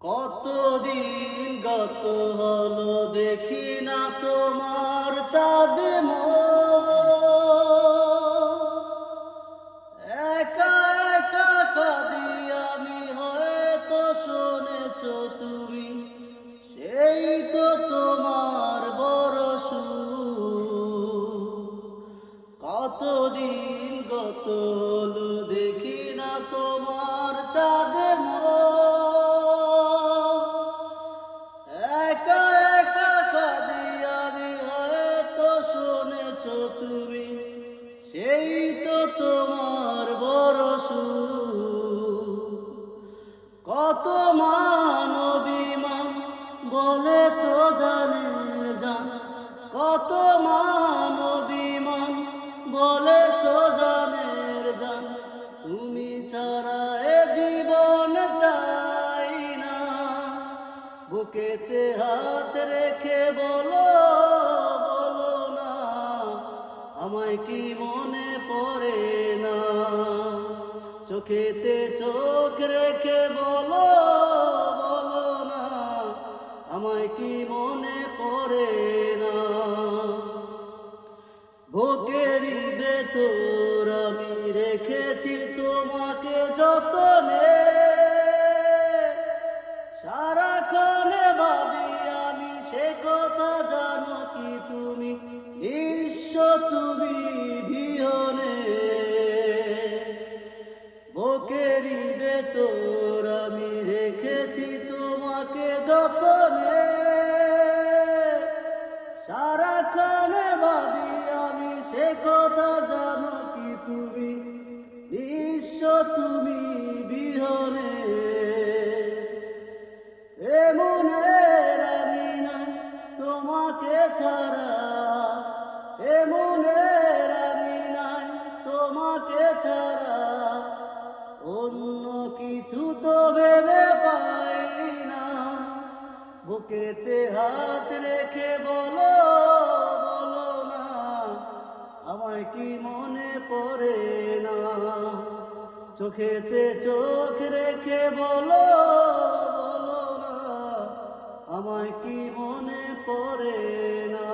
কতদিন গত হলো দেখি না তোমার চাঁদ একা একা কাঁদি আমি, হয়তো শুনেছ তুমি, সেই তো তোমার বড় সুখ। কতদিন গত হলো দেখি না তোমার চাঁদ একা একা কাঁদি আমি, হয়তো শুনেছ তুমি, সেই তো তোমার বড় সুখ। কত মান অভিমান বলেছ জানের জান, কত মান অভিমান বলেছ জানের জান, তুমি ছাড়া এ জীবন চাই না। বুকেতে হাত রেখে বলো বলো না, আমায় কি মনে পড়ে না। চোখেতে চোখ রেখে বলো বলো না, আমায় কি মনে পড়ে না। বুকেরই ভেতর আমি রেখেছি তোমাকে যতনে, সারাক্ষণে ভাবি আমি সে কথা, জানো কি তুমি নিঃস্ব তুমি বিহনে। বুকেরই ভেতর আমি রেখেছি তোমাকে যতনে, সারাক্ষণে ভাবি আমি সে কথা, জানো কি তুমি নিঃস্ব তুমি বিহনে। এমনের আমি নাই তোমাকে ছাড়া, এমনের আমি নাই তোমাকে ছাড়া, অন্য কিছু তো ভেবে পাই না। বুকেতে হাত রেখে বলো বলো না, আমায় কি মনে পড়ে না। চোখেতে চোখ রেখে বলো বলো না, আমায় কি মনে পড়ে না।